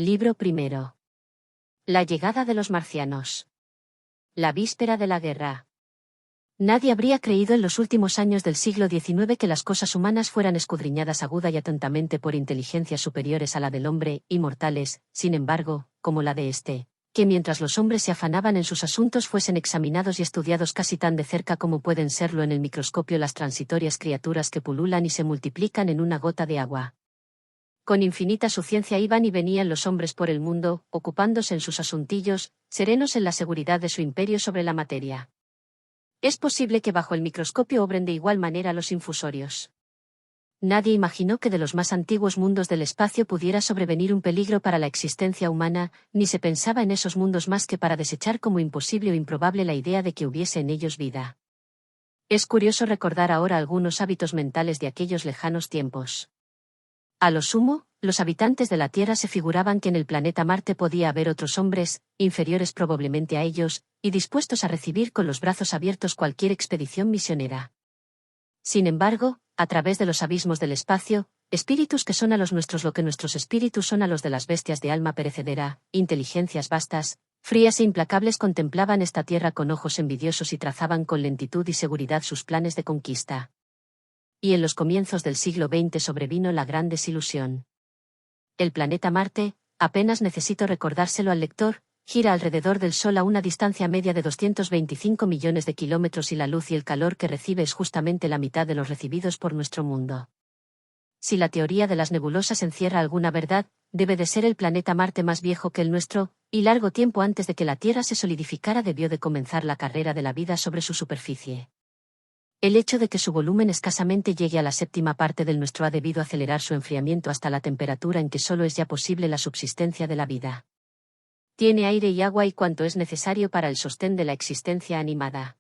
Libro primero. La llegada de los marcianos. La víspera de la guerra. Nadie habría creído en los últimos años del siglo XIX que las cosas humanas fueran escudriñadas aguda y atentamente por inteligencias superiores a la del hombre, inmortales, sin embargo, como la de este, que mientras los hombres se afanaban en sus asuntos fuesen examinados y estudiados casi tan de cerca como pueden serlo en el microscopio las transitorias criaturas que pululan y se multiplican en una gota de agua. Con infinita suciencia iban y venían los hombres por el mundo, ocupándose en sus asuntillos, serenos en la seguridad de su imperio sobre la materia. Es posible que bajo el microscopio obren de igual manera los infusorios. Nadie imaginó que de los más antiguos mundos del espacio pudiera sobrevenir un peligro para la existencia humana, ni se pensaba en esos mundos más que para desechar como imposible o improbable la idea de que hubiese en ellos vida. Es curioso recordar ahora algunos hábitos mentales de aquellos lejanos tiempos. A lo sumo, los habitantes de la Tierra se figuraban que en el planeta Marte podía haber otros hombres, inferiores probablemente a ellos, y dispuestos a recibir con los brazos abiertos cualquier expedición misionera. Sin embargo, a través de los abismos del espacio, espíritus que son a los nuestros lo que nuestros espíritus son a los de las bestias de alma perecedera, inteligencias vastas, frías e implacables contemplaban esta Tierra con ojos envidiosos y trazaban con lentitud y seguridad sus planes de conquista. Y en los comienzos del siglo XX sobrevino la gran desilusión. El planeta Marte, apenas necesito recordárselo al lector, gira alrededor del Sol a una distancia media de 225 millones de kilómetros y la luz y el calor que recibe es justamente la mitad de los recibidos por nuestro mundo. Si la teoría de las nebulosas encierra alguna verdad, debe de ser el planeta Marte más viejo que el nuestro, y largo tiempo antes de que la Tierra se solidificara debió de comenzar la carrera de la vida sobre su superficie. El hecho de que su volumen escasamente llegue a la séptima parte del nuestro ha debido acelerar su enfriamiento hasta la temperatura en que solo es ya posible la subsistencia de la vida. Tiene aire y agua y cuanto es necesario para el sostén de la existencia animada.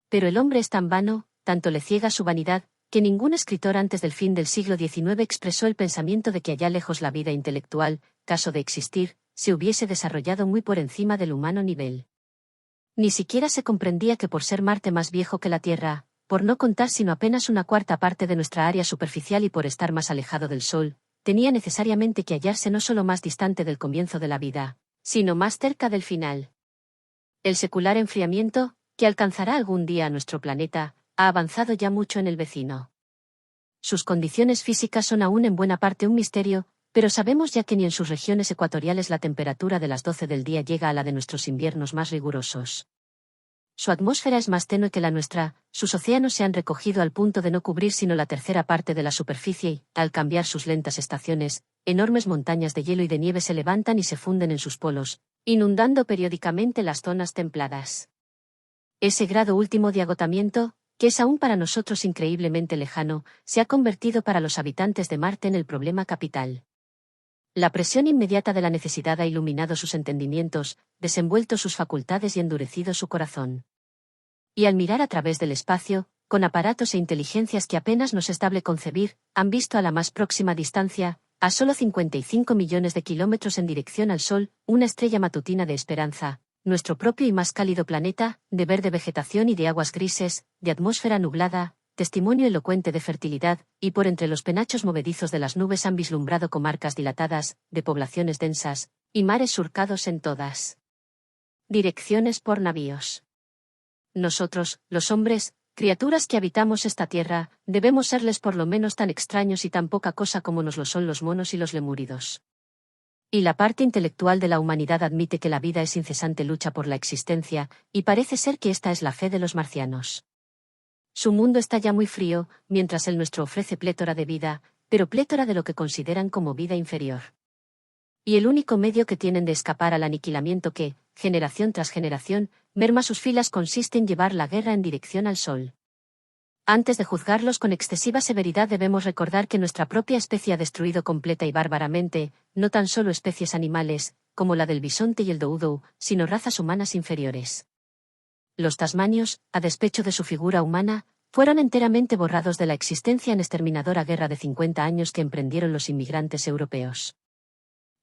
Pero el hombre es tan vano, tanto le ciega su vanidad, que ningún escritor antes del fin del siglo XIX expresó el pensamiento de que allá lejos la vida intelectual, caso de existir, se hubiese desarrollado muy por encima del humano nivel. Ni siquiera se comprendía que por ser Marte más viejo que la Tierra, por no contar sino apenas una cuarta parte de nuestra área superficial y por estar más alejado del Sol, tenía necesariamente que hallarse no solo más distante del comienzo de la vida, sino más cerca del final. El secular enfriamiento, que alcanzará algún día a nuestro planeta, ha avanzado ya mucho en el vecino. Sus condiciones físicas son aún en buena parte un misterio, pero sabemos ya que ni en sus regiones ecuatoriales la temperatura de las 12 del día llega a la de nuestros inviernos más rigurosos. Su atmósfera es más tenue que la nuestra, sus océanos se han recogido al punto de no cubrir sino la tercera parte de la superficie y, al cambiar sus lentas estaciones, enormes montañas de hielo y de nieve se levantan y se funden en sus polos, inundando periódicamente las zonas templadas. Ese grado último de agotamiento, que es aún para nosotros increíblemente lejano, se ha convertido para los habitantes de Marte en el problema capital. La presión inmediata de la necesidad ha iluminado sus entendimientos, desenvuelto sus facultades y endurecido su corazón. Y al mirar a través del espacio, con aparatos e inteligencias que apenas nos es dable concebir, han visto a la más próxima distancia, a solo 55 millones de kilómetros en dirección al Sol, una estrella matutina de esperanza, nuestro propio y más cálido planeta, de verde vegetación y de aguas grises, de atmósfera nublada, testimonio elocuente de fertilidad, y por entre los penachos movedizos de las nubes han vislumbrado comarcas dilatadas, de poblaciones densas, y mares surcados en todas direcciones por navíos. Nosotros, los hombres, criaturas que habitamos esta tierra, debemos serles por lo menos tan extraños y tan poca cosa como nos lo son los monos y los lemúridos. Y la parte intelectual de la humanidad admite que la vida es incesante lucha por la existencia, y parece ser que esta es la fe de los marcianos. Su mundo está ya muy frío, mientras el nuestro ofrece plétora de vida, pero plétora de lo que consideran como vida inferior. Y el único medio que tienen de escapar al aniquilamiento que, generación tras generación, merma sus filas consiste en llevar la guerra en dirección al Sol. Antes de juzgarlos con excesiva severidad debemos recordar que nuestra propia especie ha destruido completa y bárbaramente, no tan solo especies animales, como la del bisonte y el doudou, sino razas humanas inferiores. Los tasmanios, a despecho de su figura humana, fueron enteramente borrados de la existencia en exterminadora guerra de 50 años que emprendieron los inmigrantes europeos.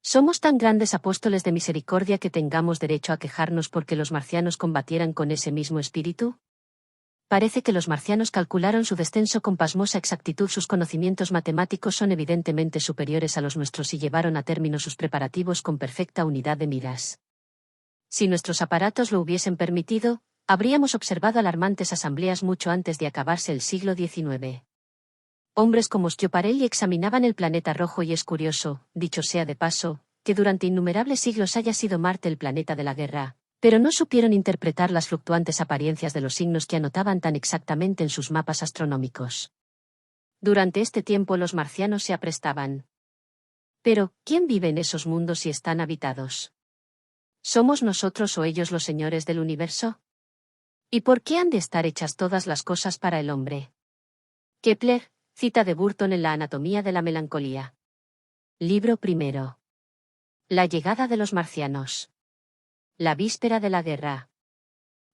¿Somos tan grandes apóstoles de misericordia que tengamos derecho a quejarnos porque los marcianos combatieran con ese mismo espíritu? Parece que los marcianos calcularon su descenso con pasmosa exactitud. Sus conocimientos matemáticos son evidentemente superiores a los nuestros y llevaron a término sus preparativos con perfecta unidad de miras. Si nuestros aparatos lo hubiesen permitido, habríamos observado alarmantes asambleas mucho antes de acabarse el siglo XIX. Hombres como Schiaparelli examinaban el planeta rojo y es curioso, dicho sea de paso, que durante innumerables siglos haya sido Marte el planeta de la guerra, pero no supieron interpretar las fluctuantes apariencias de los signos que anotaban tan exactamente en sus mapas astronómicos. Durante este tiempo los marcianos se aprestaban. Pero, ¿quién vive en esos mundos si están habitados? ¿Somos nosotros o ellos los señores del universo? ¿Y por qué han de estar hechas todas las cosas para el hombre? Kepler, cita de Burton en la Anatomía de la Melancolía. Libro primero. La llegada de los marcianos. La víspera de la guerra.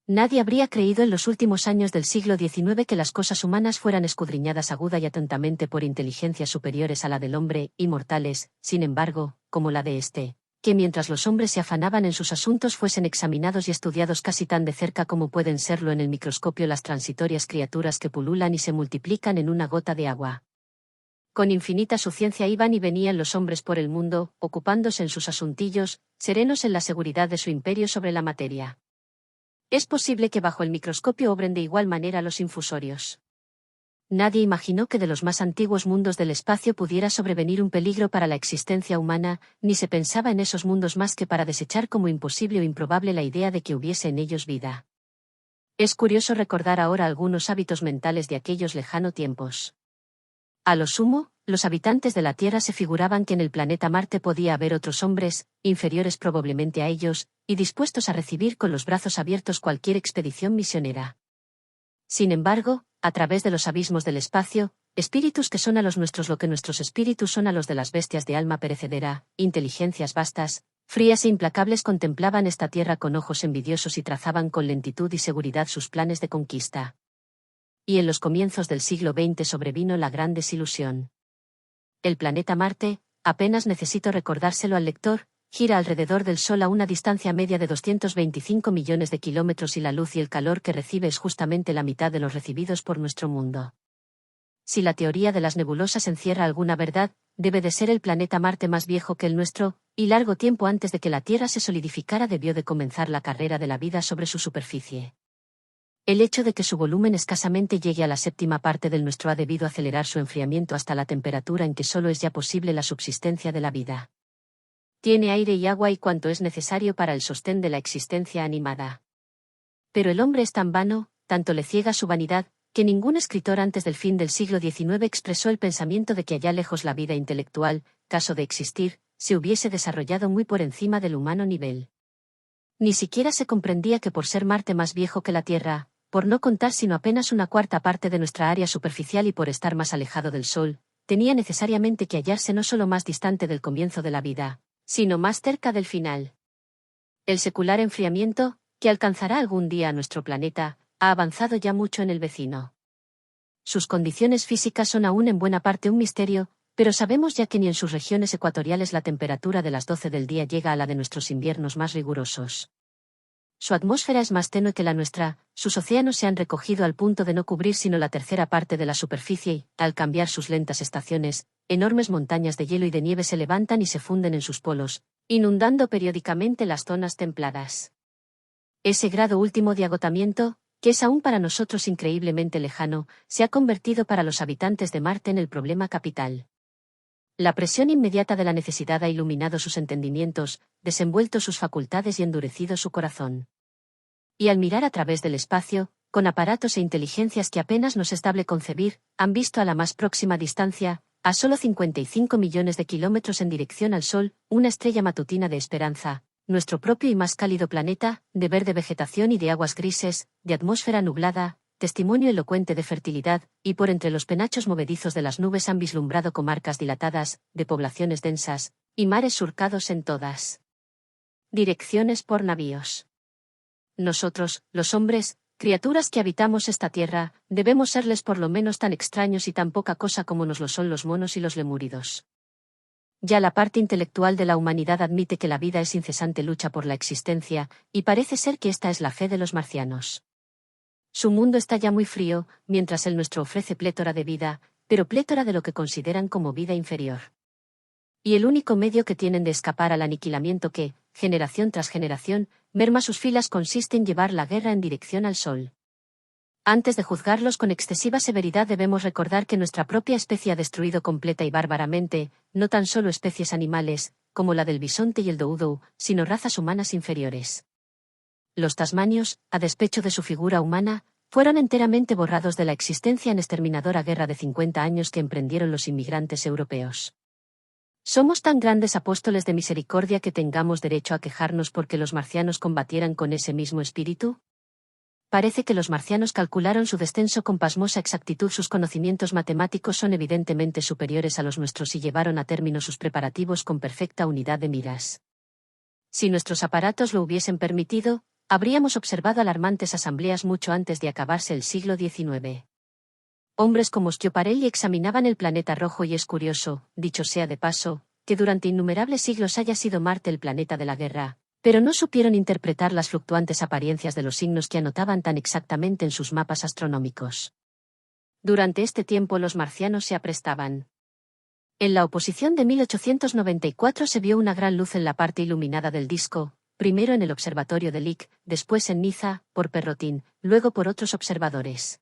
Nadie habría creído en los últimos años del siglo XIX que las cosas humanas fueran escudriñadas aguda y atentamente por inteligencias superiores a la del hombre, inmortales, sin embargo, como la de este, que mientras los hombres se afanaban en sus asuntos fuesen examinados y estudiados casi tan de cerca como pueden serlo en el microscopio las transitorias criaturas que pululan y se multiplican en una gota de agua. Con infinita suciencia iban y venían los hombres por el mundo, ocupándose en sus asuntillos, serenos en la seguridad de su imperio sobre la materia. Es posible que bajo el microscopio obren de igual manera los infusorios. Nadie imaginó que de los más antiguos mundos del espacio pudiera sobrevenir un peligro para la existencia humana, ni se pensaba en esos mundos más que para desechar como imposible o improbable la idea de que hubiese en ellos vida. Es curioso recordar ahora algunos hábitos mentales de aquellos lejanos tiempos. A lo sumo, los habitantes de la Tierra se figuraban que en el planeta Marte podía haber otros hombres, inferiores probablemente a ellos, y dispuestos a recibir con los brazos abiertos cualquier expedición misionera. Sin embargo, a través de los abismos del espacio, espíritus que son a los nuestros lo que nuestros espíritus son a los de las bestias de alma perecedera, inteligencias vastas, frías e implacables contemplaban esta Tierra con ojos envidiosos y trazaban con lentitud y seguridad sus planes de conquista. Y en los comienzos del siglo XX sobrevino la gran desilusión. El planeta Marte, apenas necesito recordárselo al lector, gira alrededor del Sol a una distancia media de 225 millones de kilómetros y la luz y el calor que recibe es justamente la mitad de los recibidos por nuestro mundo. Si la teoría de las nebulosas encierra alguna verdad, debe de ser el planeta Marte más viejo que el nuestro, y largo tiempo antes de que la Tierra se solidificara debió de comenzar la carrera de la vida sobre su superficie. El hecho de que su volumen escasamente llegue a la séptima parte del nuestro ha debido acelerar su enfriamiento hasta la temperatura en que solo es ya posible la subsistencia de la vida. Tiene aire y agua y cuanto es necesario para el sostén de la existencia animada. Pero el hombre es tan vano, tanto le ciega su vanidad, que ningún escritor antes del fin del siglo XIX expresó el pensamiento de que allá lejos la vida intelectual, caso de existir, se hubiese desarrollado muy por encima del humano nivel. Ni siquiera se comprendía que por ser Marte más viejo que la Tierra, por no contar sino apenas una cuarta parte de nuestra área superficial y por estar más alejado del Sol, tenía necesariamente que hallarse no solo más distante del comienzo de la vida, sino más cerca del final. El secular enfriamiento, que alcanzará algún día a nuestro planeta, ha avanzado ya mucho en el vecino. Sus condiciones físicas son aún en buena parte un misterio, pero sabemos ya que ni en sus regiones ecuatoriales la temperatura de las 12 del día llega a la de nuestros inviernos más rigurosos. Su atmósfera es más tenue que la nuestra, sus océanos se han recogido al punto de no cubrir sino la tercera parte de la superficie y, al cambiar sus lentas estaciones, enormes montañas de hielo y de nieve se levantan y se funden en sus polos, inundando periódicamente las zonas templadas. Ese grado último de agotamiento, que es aún para nosotros increíblemente lejano, se ha convertido para los habitantes de Marte en el problema capital. La presión inmediata de la necesidad ha iluminado sus entendimientos, desenvuelto sus facultades y endurecido su corazón. Y al mirar a través del espacio, con aparatos e inteligencias que apenas nos es dable concebir, han visto a la más próxima distancia, a solo 55 millones de kilómetros en dirección al Sol, una estrella matutina de esperanza, nuestro propio y más cálido planeta, de verde vegetación y de aguas grises, de atmósfera nublada, testimonio elocuente de fertilidad, y por entre los penachos movedizos de las nubes han vislumbrado comarcas dilatadas, de poblaciones densas, y mares surcados en todas direcciones por navíos. Nosotros, los hombres, criaturas que habitamos esta tierra, debemos serles por lo menos tan extraños y tan poca cosa como nos lo son los monos y los lemúridos. Ya la parte intelectual de la humanidad admite que la vida es incesante lucha por la existencia, y parece ser que esta es la fe de los marcianos. Su mundo está ya muy frío, mientras el nuestro ofrece plétora de vida, pero plétora de lo que consideran como vida inferior. Y el único medio que tienen de escapar al aniquilamiento que, generación tras generación, merma sus filas consiste en llevar la guerra en dirección al sol. Antes de juzgarlos con excesiva severidad debemos recordar que nuestra propia especie ha destruido completa y bárbaramente, no tan solo especies animales, como la del bisonte y el doudou, sino razas humanas inferiores. Los tasmanios, a despecho de su figura humana, fueron enteramente borrados de la existencia en exterminadora guerra de 50 años que emprendieron los inmigrantes europeos. ¿Somos tan grandes apóstoles de misericordia que tengamos derecho a quejarnos porque los marcianos combatieran con ese mismo espíritu? Parece que los marcianos calcularon su descenso con pasmosa exactitud. Sus conocimientos matemáticos son evidentemente superiores a los nuestros y llevaron a término sus preparativos con perfecta unidad de miras. Si nuestros aparatos lo hubiesen permitido, habríamos observado alarmantes asambleas mucho antes de acabarse el siglo XIX. Hombres como Schiaparelli examinaban el planeta rojo y es curioso, dicho sea de paso, que durante innumerables siglos haya sido Marte el planeta de la guerra, pero no supieron interpretar las fluctuantes apariencias de los signos que anotaban tan exactamente en sus mapas astronómicos. Durante este tiempo los marcianos se aprestaban. En la oposición de 1894 se vio una gran luz en la parte iluminada del disco, primero en el observatorio de Lick, después en Niza, por Perrotin, luego por otros observadores.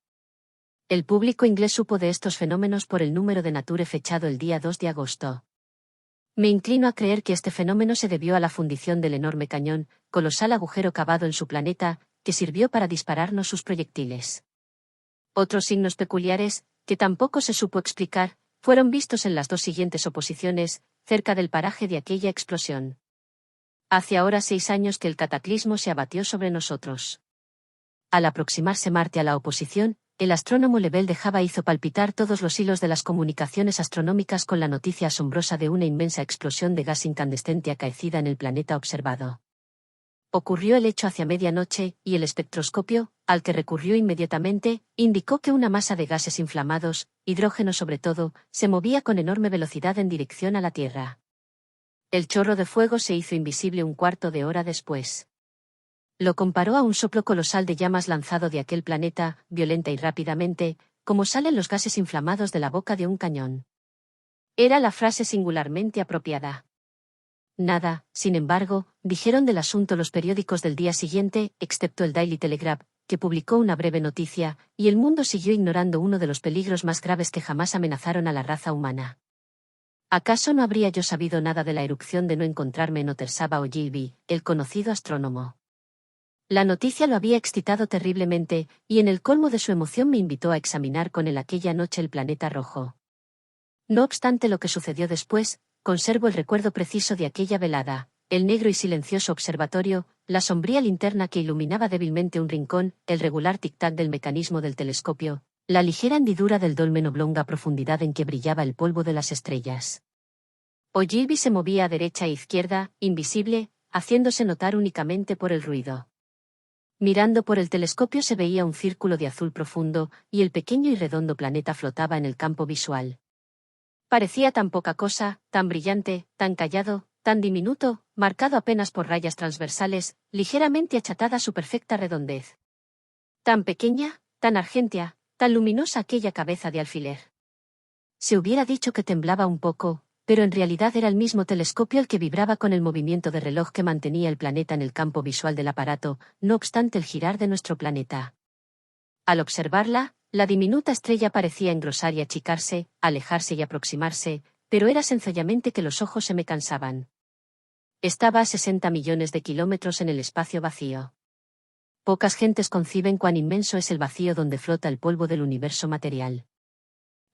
El público inglés supo de estos fenómenos por el número de Nature fechado el día 2 de agosto. Me inclino a creer que este fenómeno se debió a la fundición del enorme cañón, colosal agujero cavado en su planeta, que sirvió para dispararnos sus proyectiles. Otros signos peculiares, que tampoco se supo explicar, fueron vistos en las dos siguientes oposiciones, cerca del paraje de aquella explosión. Hace ahora 6 años que el cataclismo se abatió sobre nosotros. Al aproximarse Marte a la oposición, el astrónomo Lebel de Java hizo palpitar todos los hilos de las comunicaciones astronómicas con la noticia asombrosa de una inmensa explosión de gas incandescente acaecida en el planeta observado. Ocurrió el hecho hacia medianoche, y el espectroscopio, al que recurrió inmediatamente, indicó que una masa de gases inflamados, hidrógeno sobre todo, se movía con enorme velocidad en dirección a la Tierra. El chorro de fuego se hizo invisible un cuarto de hora después. Lo comparó a un soplo colosal de llamas lanzado de aquel planeta, violenta y rápidamente, como salen los gases inflamados de la boca de un cañón. Era la frase singularmente apropiada. Nada, sin embargo, dijeron del asunto los periódicos del día siguiente, excepto el Daily Telegraph, que publicó una breve noticia, y el mundo siguió ignorando uno de los peligros más graves que jamás amenazaron a la raza humana. ¿Acaso no habría yo sabido nada de la erupción de no encontrarme en Otersaba o Gilby, el conocido astrónomo? La noticia lo había excitado terriblemente, y en el colmo de su emoción me invitó a examinar con él aquella noche el planeta rojo. No obstante lo que sucedió después, conservo el recuerdo preciso de aquella velada, el negro y silencioso observatorio, la sombría linterna que iluminaba débilmente un rincón, el regular tic-tac del mecanismo del telescopio, la ligera hendidura del dolmen oblonga profundidad en que brillaba el polvo de las estrellas. Ogilvy se movía a derecha e izquierda, invisible, haciéndose notar únicamente por el ruido. Mirando por el telescopio se veía un círculo de azul profundo, y el pequeño y redondo planeta flotaba en el campo visual. Parecía tan poca cosa, tan brillante, tan callado, tan diminuto, marcado apenas por rayas transversales, ligeramente achatada su perfecta redondez. Tan pequeña, tan argentea, tan luminosa aquella cabeza de alfiler. Se hubiera dicho que temblaba un poco, pero en realidad era el mismo telescopio el que vibraba con el movimiento de reloj que mantenía el planeta en el campo visual del aparato, no obstante el girar de nuestro planeta. Al observarla, la diminuta estrella parecía engrosar y achicarse, alejarse y aproximarse, pero era sencillamente que los ojos se me cansaban. Estaba a 60 millones de kilómetros en el espacio vacío. Pocas gentes conciben cuán inmenso es el vacío donde flota el polvo del universo material.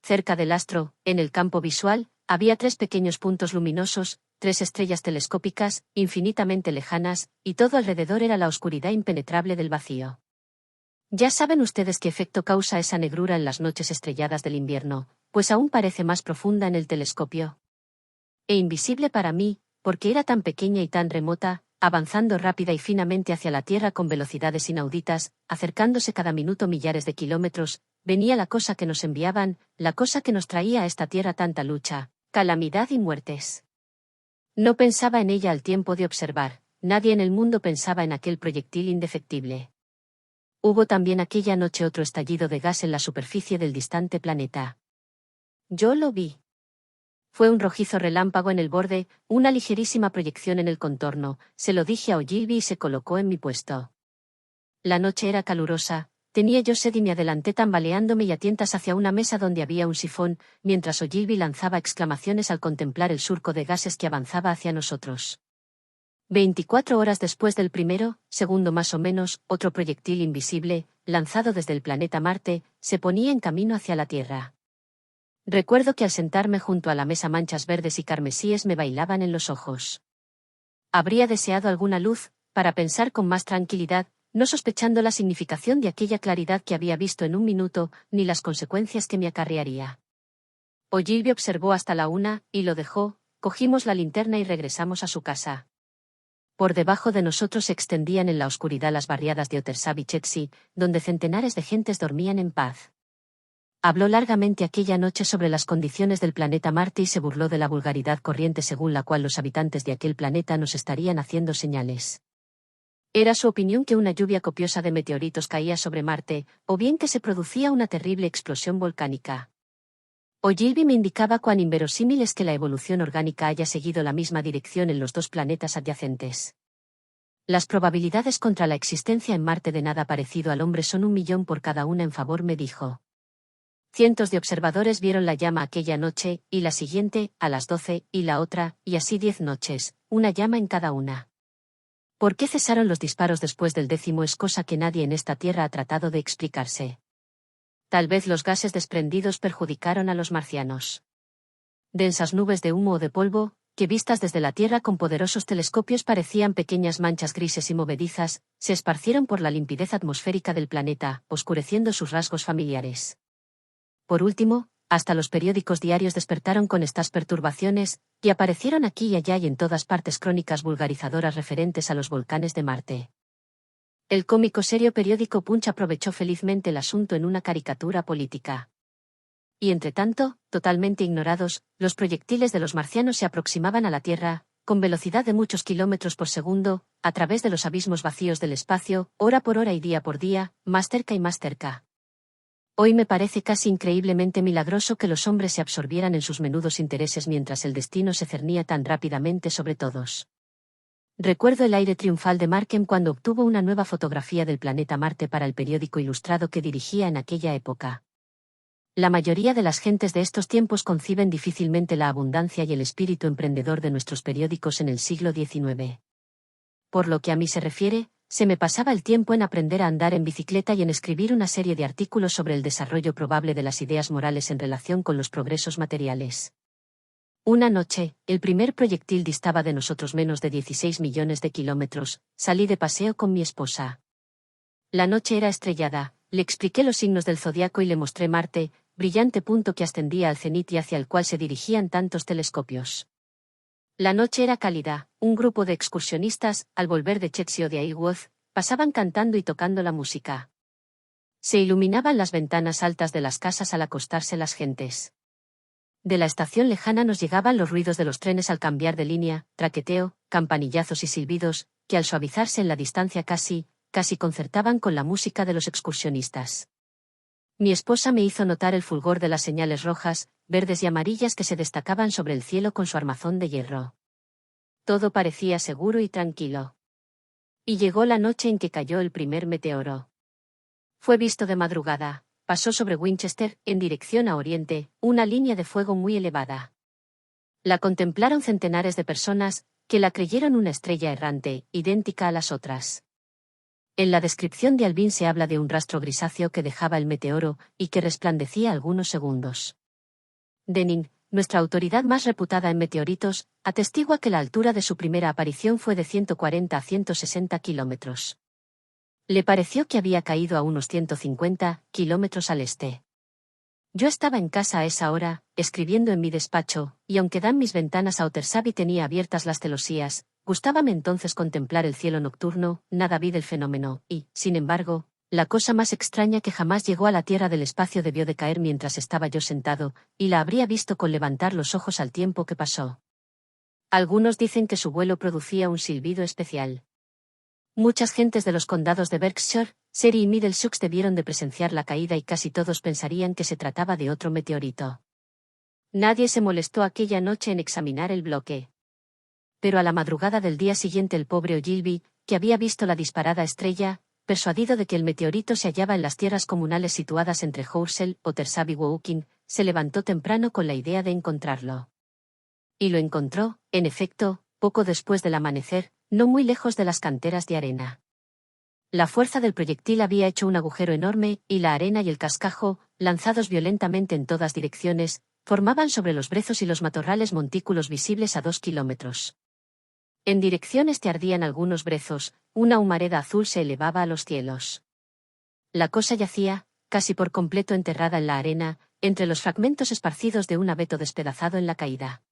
Cerca del astro, en el campo visual, había 3 pequeños puntos luminosos, 3 estrellas telescópicas, infinitamente lejanas, y todo alrededor era la oscuridad impenetrable del vacío. Ya saben ustedes qué efecto causa esa negrura en las noches estrelladas del invierno, pues aún parece más profunda en el telescopio. E invisible para mí, porque era tan pequeña y tan remota, avanzando rápida y finamente hacia la Tierra con velocidades inauditas, acercándose cada minuto millares de kilómetros, venía la cosa que nos enviaban, la cosa que nos traía a esta Tierra tanta lucha, calamidad y muertes. No pensaba en ella al tiempo de observar, nadie en el mundo pensaba en aquel proyectil indefectible. Hubo también aquella noche otro estallido de gas en la superficie del distante planeta. Yo lo vi. Fue un rojizo relámpago en el borde, una ligerísima proyección en el contorno. Se lo dije a Ogilvy y se colocó en mi puesto. La noche era calurosa, tenía yo sed y me adelanté tambaleándome y a tientas hacia una mesa donde había un sifón, mientras Ogilvy lanzaba exclamaciones al contemplar el surco de gases que avanzaba hacia nosotros. 24 horas después del primero, segundo más o menos, otro proyectil invisible, lanzado desde el planeta Marte, se ponía en camino hacia la Tierra. Recuerdo que al sentarme junto a la mesa manchas verdes y carmesíes me bailaban en los ojos. Habría deseado alguna luz, para pensar con más tranquilidad, no sospechando la significación de aquella claridad que había visto en un minuto, ni las consecuencias que me acarrearía. Ogilvy observó hasta la 1, y lo dejó, cogimos la linterna y regresamos a su casa. Por debajo de nosotros se extendían en la oscuridad las barriadas de Otersab y Chelsea, donde centenares de gentes dormían en paz. Habló largamente aquella noche sobre las condiciones del planeta Marte y se burló de la vulgaridad corriente según la cual los habitantes de aquel planeta nos estarían haciendo señales. Era su opinión que una lluvia copiosa de meteoritos caía sobre Marte, o bien que se producía una terrible explosión volcánica. Ogilvy me indicaba cuán inverosímil es que la evolución orgánica haya seguido la misma dirección en los dos planetas adyacentes. Las probabilidades contra la existencia en Marte de nada parecido al hombre son 1.000.000 por cada una en favor, me dijo. Cientos de observadores vieron la llama aquella noche, y la siguiente, a las 12, y la otra, y así 10 noches, una llama en cada una. ¿Por qué cesaron los disparos después del 10º? Es cosa que nadie en esta Tierra ha tratado de explicarse. Tal vez los gases desprendidos perjudicaron a los marcianos. Densas nubes de humo o de polvo, que vistas desde la Tierra con poderosos telescopios parecían pequeñas manchas grises y movedizas, se esparcieron por la limpidez atmosférica del planeta, oscureciendo sus rasgos familiares. Por último, hasta los periódicos diarios despertaron con estas perturbaciones, y aparecieron aquí y allá y en todas partes crónicas vulgarizadoras referentes a los volcanes de Marte. El cómico serio periódico Punch aprovechó felizmente el asunto en una caricatura política. Y entretanto, totalmente ignorados, los proyectiles de los marcianos se aproximaban a la Tierra, con velocidad de muchos kilómetros por segundo, a través de los abismos vacíos del espacio, hora por hora y día por día, más cerca y más cerca. Hoy me parece casi increíblemente milagroso que los hombres se absorbieran en sus menudos intereses mientras el destino se cernía tan rápidamente sobre todos. Recuerdo el aire triunfal de Markham cuando obtuvo una nueva fotografía del planeta Marte para el periódico ilustrado que dirigía en aquella época. La mayoría de las gentes de estos tiempos conciben difícilmente la abundancia y el espíritu emprendedor de nuestros periódicos en el siglo XIX. Por lo que a mí se refiere, se me pasaba el tiempo en aprender a andar en bicicleta y en escribir una serie de artículos sobre el desarrollo probable de las ideas morales en relación con los progresos materiales. Una noche, el primer proyectil distaba de nosotros menos de 16 millones de kilómetros, salí de paseo con mi esposa. La noche era estrellada, le expliqué los signos del zodiaco y le mostré Marte, brillante punto que ascendía al cenit y hacia el cual se dirigían tantos telescopios. La noche era cálida, un grupo de excursionistas, al volver de Chelsea o de Aiworth, pasaban cantando y tocando la música. Se iluminaban las ventanas altas de las casas al acostarse las gentes. De la estación lejana nos llegaban los ruidos de los trenes al cambiar de línea, traqueteo, campanillazos y silbidos, que al suavizarse en la distancia casi concertaban con la música de los excursionistas. Mi esposa me hizo notar el fulgor de las señales rojas, verdes y amarillas que se destacaban sobre el cielo con su armazón de hierro. Todo parecía seguro y tranquilo. Y llegó la noche en que cayó el primer meteoro. Fue visto de madrugada, pasó sobre Winchester, en dirección a oriente, una línea de fuego muy elevada. La contemplaron centenares de personas, que la creyeron una estrella errante, idéntica a las otras. En la descripción de Alvin se habla de un rastro grisáceo que dejaba el meteoro, y que resplandecía algunos segundos. Denning, nuestra autoridad más reputada en meteoritos, atestigua que la altura de su primera aparición fue de 140 a 160 kilómetros. Le pareció que había caído a unos 150 kilómetros al este. Yo estaba en casa a esa hora, escribiendo en mi despacho, y aunque dan mis ventanas a Otersab y tenía abiertas las celosías, gustábame entonces contemplar el cielo nocturno, nada vi del fenómeno, y, sin embargo, la cosa más extraña que jamás llegó a la tierra del espacio debió de caer mientras estaba yo sentado, y la habría visto con levantar los ojos al tiempo que pasó. Algunos dicen que su vuelo producía un silbido especial. Muchas gentes de los condados de Berkshire Seri y Middlesex debieron de presenciar la caída y casi todos pensarían que se trataba de otro meteorito. Nadie se molestó aquella noche en examinar el bloque. Pero a la madrugada del día siguiente el pobre Ogilvy, que había visto la disparada estrella, persuadido de que el meteorito se hallaba en las tierras comunales situadas entre Horsell, Ottershaw y Woking, se levantó temprano con la idea de encontrarlo. Y lo encontró, en efecto, poco después del amanecer, no muy lejos de las canteras de arena. La fuerza del proyectil había hecho un agujero enorme, y la arena y el cascajo, lanzados violentamente en todas direcciones, formaban sobre los brezos y los matorrales montículos visibles a 2 kilómetros. En dirección este ardían algunos brezos, una humareda azul se elevaba a los cielos. La cosa yacía, casi por completo enterrada en la arena, entre los fragmentos esparcidos de un abeto despedazado en la caída.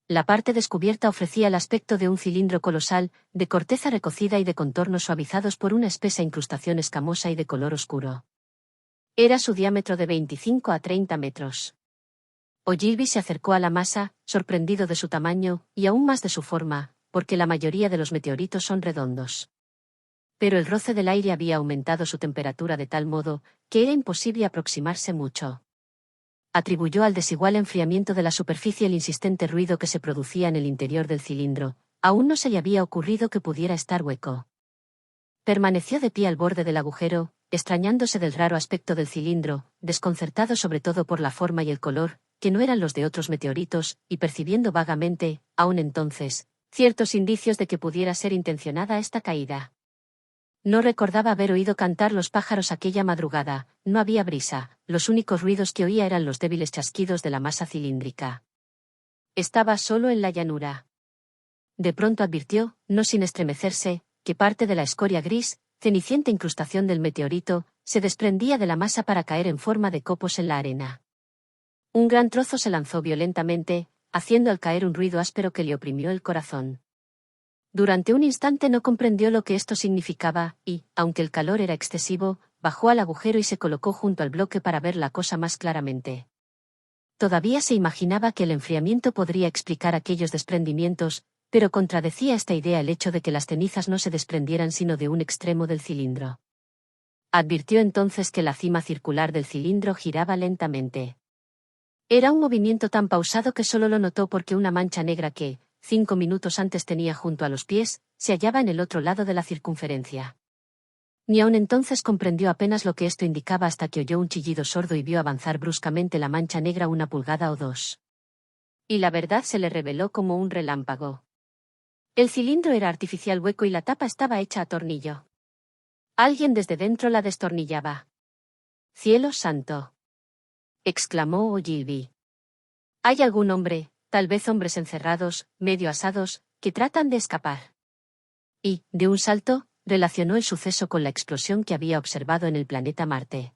La parte descubierta ofrecía el aspecto de un cilindro colosal, de corteza recocida y de contornos suavizados por una espesa incrustación escamosa y de color oscuro. Era su diámetro de 25 a 30 metros. Ogilvy se acercó a la masa, sorprendido de su tamaño, y aún más de su forma, porque la mayoría de los meteoritos son redondos. Pero el roce del aire había aumentado su temperatura de tal modo, que era imposible aproximarse mucho. Atribuyó al desigual enfriamiento de la superficie el insistente ruido que se producía en el interior del cilindro. Aún no se le había ocurrido que pudiera estar hueco. Permaneció de pie al borde del agujero, extrañándose del raro aspecto del cilindro, desconcertado sobre todo por la forma y el color, que no eran los de otros meteoritos, y percibiendo vagamente, aún entonces, ciertos indicios de que pudiera ser intencionada esta caída. No recordaba haber oído cantar los pájaros aquella madrugada, no había brisa, los únicos ruidos que oía eran los débiles chasquidos de la masa cilíndrica. Estaba solo en la llanura. De pronto advirtió, no sin estremecerse, que parte de la escoria gris, cenicienta incrustación del meteorito, se desprendía de la masa para caer en forma de copos en la arena. Un gran trozo se lanzó violentamente, haciendo al caer un ruido áspero que le oprimió el corazón. Durante un instante no comprendió lo que esto significaba, y, aunque el calor era excesivo, bajó al agujero y se colocó junto al bloque para ver la cosa más claramente. Todavía se imaginaba que el enfriamiento podría explicar aquellos desprendimientos, pero contradecía esta idea el hecho de que las cenizas no se desprendieran sino de un extremo del cilindro. Advirtió entonces que la cima circular del cilindro giraba lentamente. Era un movimiento tan pausado que solo lo notó porque una mancha negra que, 5 minutos antes tenía junto a los pies, se hallaba en el otro lado de la circunferencia. Ni aun entonces comprendió apenas lo que esto indicaba hasta que oyó un chillido sordo y vio avanzar bruscamente la mancha negra 1 pulgada o 2. Y la verdad se le reveló como un relámpago. El cilindro era artificial hueco y la tapa estaba hecha a tornillo. Alguien desde dentro la destornillaba. ¡Cielo santo!, exclamó Ogilvy. Hay algún hombre, tal vez hombres encerrados, medio asados, que tratan de escapar. Y, de un salto, relacionó el suceso con la explosión que había observado en el planeta Marte.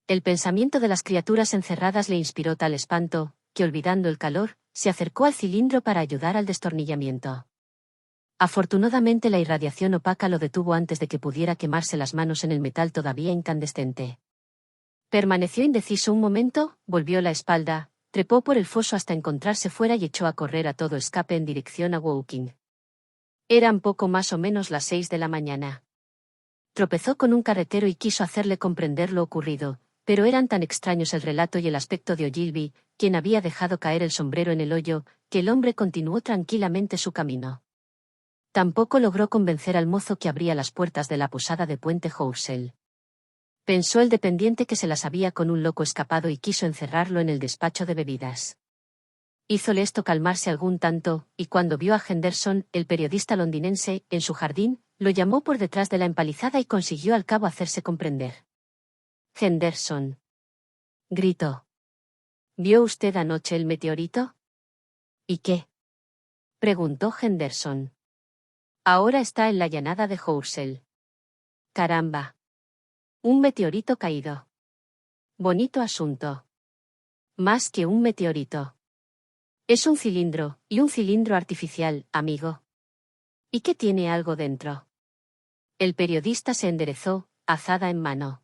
El pensamiento de las criaturas encerradas le inspiró tal espanto, que olvidando el calor, se acercó al cilindro para ayudar al destornillamiento. Afortunadamente la irradiación opaca lo detuvo antes de que pudiera quemarse las manos en el metal todavía incandescente. Permaneció indeciso un momento, volvió la espalda, trepó por el foso hasta encontrarse fuera y echó a correr a todo escape en dirección a Woking. Eran poco más o menos las 6 de la mañana. Tropezó con un carretero y quiso hacerle comprender lo ocurrido, pero eran tan extraños el relato y el aspecto de Ogilvy, quien había dejado caer el sombrero en el hoyo, que el hombre continuó tranquilamente su camino. Tampoco logró convencer al mozo que abría las puertas de la posada de Puente Horsell. Pensó el dependiente que se las había con un loco escapado y quiso encerrarlo en el despacho de bebidas. Hízole esto calmarse algún tanto, y cuando vio a Henderson, el periodista londinense, en su jardín, lo llamó por detrás de la empalizada y consiguió al cabo hacerse comprender. Henderson, gritó. ¿Vio usted anoche el meteorito? ¿Y qué? Preguntó Henderson. Ahora está en la llanada de Horsell. Caramba. Un meteorito caído. Bonito asunto. Más que un meteorito. Es un cilindro, y un cilindro artificial, amigo. ¿Y qué tiene algo dentro? El periodista se enderezó, azada en mano.